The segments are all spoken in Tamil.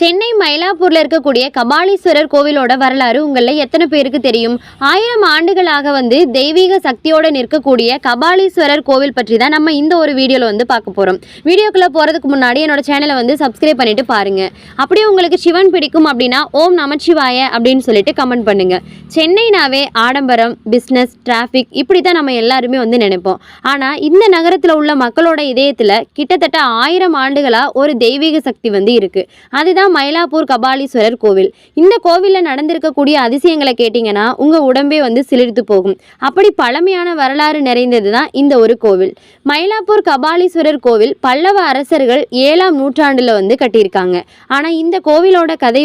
சென்னை மயிலாப்பூர்ல இருக்கக்கூடிய கபாலீஸ்வரர் கோவிலோட வரலாறு உங்களில் எத்தனை பேருக்கு தெரியும்? 1000 ஆண்டுகளாக தெய்வீக சக்தியோட நிற்கக்கூடிய கபாலீஸ்வரர் கோவில் பற்றி தான் நம்ம இந்த ஒரு வீடியோவில் பார்க்க போகிறோம். வீடியோக்குள்ளே போகிறதுக்கு முன்னாடி என்னோட சேனலை சப்ஸ்கிரைப் பண்ணிட்டு பாருங்க. அப்படியே உங்களுக்கு சிவன் பிடிக்கும் அப்படின்னா ஓம் நமச்சிவாய அப்படின்னு சொல்லிட்டு கமெண்ட் பண்ணுங்க. சென்னைனாவே ஆடம்பரம், பிஸ்னஸ், டிராஃபிக் இப்படி தான் நம்ம எல்லாருமே நினைப்போம். ஆனால் இந்த நகரத்தில் உள்ள மக்களோட இதயத்தில் கிட்டத்தட்ட 1000 ஆண்டுகளாக ஒரு தெய்வீக சக்தி இருக்கு. அதுதான் மயிலாப்பூர் கபாலீஸ்வரர் கோவில். இந்த கோவிலில் நடந்திருக்கக்கூடிய அதிசயங்களை கேட்டிங்கன்னா உங்கள் உடம்பே சிலிர்த்து போகும். அப்படி பழமையான வரலாறு நிறைந்தது தான் இந்த ஒரு கோவில். மயிலாப்பூர் கபாலீஸ்வரர் கோவில் பல்லவ அரசர்கள் 7ஆம் நூற்றாண்டில் கட்டியிருக்காங்க. ஆனால் இந்த கோவிலோட கதை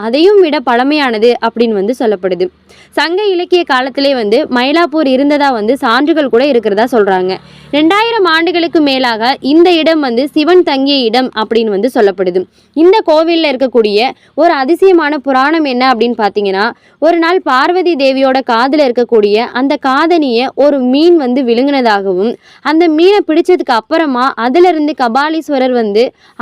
அதையும் விட பழமையானது அப்படின்னு சொல்லப்படுது. சங்க இலக்கிய காலத்திலே மயிலாப்பூர் இருந்ததா சான்றுகள் கூட இருக்கிறதா சொல்கிறாங்க. 2000 ஆண்டுகளுக்கு மேலாக இந்த இடம் சிவன் தங்கிய இடம் அப்படின்னு சொல்லப்படுது. இந்த கோவிலில் இருக்கக்கூடிய ஒரு அதிசயமான புராணம் என்ன அப்படின்னு பார்த்தீங்கன்னா, ஒரு நாள் பார்வதி தேவியோட காதில் இருக்கக்கூடிய அந்த காதணியை ஒரு மீன் விழுங்கினதாகவும், அந்த மீனை பிடிச்சதுக்கு அப்புறமா அதிலிருந்து கபாலீஸ்வரர்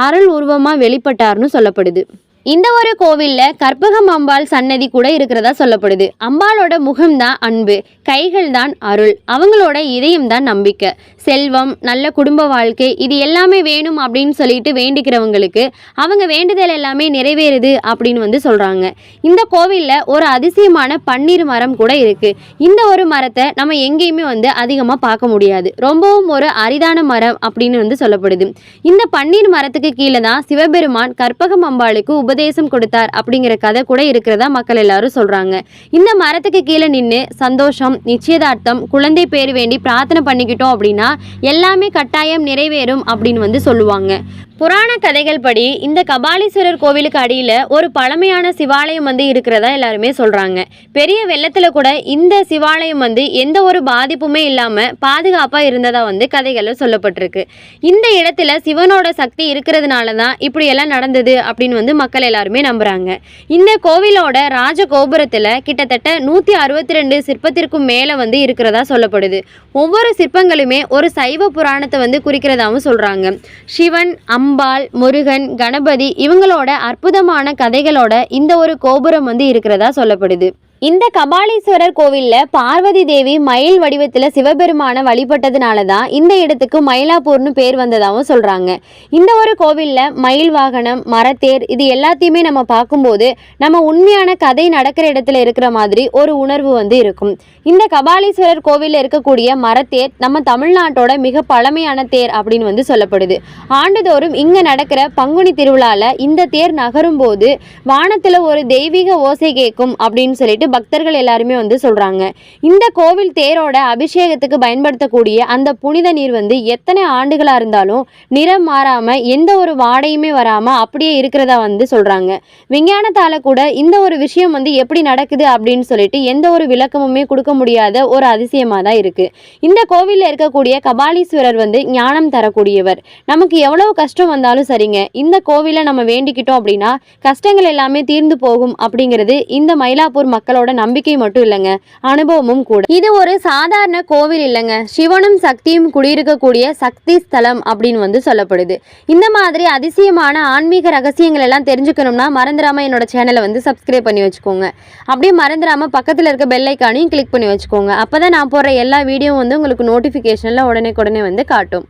அருள் உருவமாக வெளிப்பட்டார்னு சொல்லப்படுது. இந்த ஒரு கோவிலில் கற்பகம் அம்பாள் சன்னதி கூட இருக்கிறதா சொல்லப்படுது. அம்பாளோட முகம்தான் அன்பு, கைகள் தான் அருள், அவங்களோட இதயம் தான் நம்பிக்கை. செல்வம், நல்ல குடும்ப வாழ்க்கை இது எல்லாமே வேணும் அப்படின்னு சொல்லிட்டு வேண்டிக்கிறவங்களுக்கு அவங்க வேண்டுதல் எல்லாமே நிறைவேறுது அப்படின்னு சொல்கிறாங்க. இந்த கோவிலில் ஒரு அதிசயமான பன்னீர் மரம் கூட இருக்குது. இந்த ஒரு மரத்தை நம்ம எங்கேயுமே அதிகமாக பார்க்க முடியாது. ரொம்பவும் ஒரு அரிதான மரம் அப்படின்னு சொல்லப்படுது. இந்த பன்னீர் மரத்துக்கு கீழே தான் சிவபெருமான் கற்பகம் அம்பாளுக்கு உபதேசம் கொடுத்தார் அப்படிங்கிற கதை கூட இருக்கிறதா மக்கள் எல்லாரும் சொல்றாங்க. இந்த மரத்துக்கு கீழே நின்று சந்தோஷம், நிச்சயதார்த்தம், குழந்தை பேர் வேண்டி பிரார்த்தனை பண்ணிக்கிட்டோம் அப்படின்னா எல்லாமே கட்டாயம் நிறைவேறும் அப்படின்னு சொல்லுவாங்க. புராண கதைகள் படி இந்த கபாலீஸ்வரர் கோவிலுக்கு அடியில் ஒரு பழமையான சிவாலயம் இருக்கிறதா எல்லாருமே சொல்கிறாங்க. பெரிய வெள்ளத்தில் கூட இந்த சிவாலயம் எந்த ஒரு பாதிப்புமே இல்லாமல் பாதுகாப்பாக இருந்ததாக கதைகளில் சொல்லப்பட்டிருக்கு. இந்த இடத்துல சிவனோட சக்தி இருக்கிறதுனால தான் இப்படியெல்லாம் நடந்தது அப்படின்னு மக்கள் எல்லாருமே நம்புகிறாங்க. இந்த கோவிலோட ராஜ கோபுரத்தில் கிட்டத்தட்ட 162 சிற்பத்திற்கும் மேலே இருக்கிறதா சொல்லப்படுது. ஒவ்வொரு சிற்பங்களுமே ஒரு சைவ புராணத்தை குறிக்கிறதாகவும் சொல்கிறாங்க. சிவன், அம்பாள், முருகன், கணபதி இவங்களோட அற்புதமான கதைகளோட இந்த ஒரு கோபுரம் இருக்கிறதா சொல்லப்படுது. இந்த கபாலீஸ்வரர் கோவிலில் பார்வதி தேவி மயில் வடிவத்தில் சிவபெருமானை வழிபட்டதுனால தான் இந்த இடத்துக்கு மயிலாப்பூர்னு பேர் வந்ததாகவும் சொல்கிறாங்க. இந்த ஒரு கோவிலில் மயில் வாகனம், மரத்தேர் இது எல்லாத்தையுமே நம்ம பார்க்கும்போது நம்ம உண்மையான கதை நடக்கிற இடத்துல இருக்கிற மாதிரி ஒரு உணர்வு இருக்கும். இந்த கபாலீஸ்வரர் கோவிலில் இருக்கக்கூடிய மரத்தேர் நம்ம தமிழ்நாட்டோட மிக பழமையான தேர் அப்படின்னு சொல்லப்படுது. ஆண்டுதோறும் இங்கே நடக்கிற பங்குனி திருவிழாவில் இந்த தேர் நகரும் போது வானத்தில் ஒரு தெய்வீக ஓசை கேட்கும் அப்படின்னு சொல்லிட்டு பக்தர்கள் எல்லாருமே சொல்றாங்க. இந்த கோவில் தேரோட அபிஷேகத்துக்கு பயன்படுத்தக்கூடிய அந்த புனித நீர் எத்தனை ஆண்டுகளா இருந்தாலும் நிறம் மாறாம எந்த ஒரு வாடையுமே வராம அப்படியே இருக்கிறதா சொல்றாங்க. விஞ்ஞானத்தால கூட இந்த ஒரு விஷயம் எப்படி நடக்குது அப்படின்னு சொல்லிட்டு எந்த ஒரு விளக்கமுமே கொடுக்க முடியாத ஒரு அதிசயமா தான் இருக்கு. இந்த கோவில்ல இருக்கக்கூடிய கபாலீஸ்வரர் ஞானம் தரக்கூடியவர். நமக்கு எவ்வளவு கஷ்டம் வந்தாலும் சரிங்க, இந்த கோவிலை நம்ம வேண்டிக்கிட்டோம் அப்படின்னா கஷ்டங்கள் எல்லாமே தீர்ந்து போகும் அப்படிங்கிறது இந்த மயிலாப்பூர் மக்களோட நம்பிக்கை மட்டும் இல்லைங்க, அனுபவமும் கூட. இது ஒரு சாதாரண கோவில் இல்லைங்க, சிவனும் சக்தியும் குடியிருக்கக்கூடிய சக்தி ஸ்தலம் அப்படின்னு சொல்லப்படுது. இந்த மாதிரி அதிசயமான ஆன்மீக ரகசியங்கள் எல்லாம் தெரிஞ்சுக்கணும்னா மறந்துடாம என்னோட சேனலை சப்ஸ்கிரைப் பண்ணி வச்சுக்கோங்க. அப்படியே மறந்துடாம பக்கத்தில் இருக்க பெல் ஐக்கானையும் கிளிக் பண்ணி வச்சுக்கோங்க. அப்பதான் நான் போடுற எல்லா வீடியோவும் உங்களுக்கு நோட்டிஃபிகேஷன்ல உடனே காட்டும்.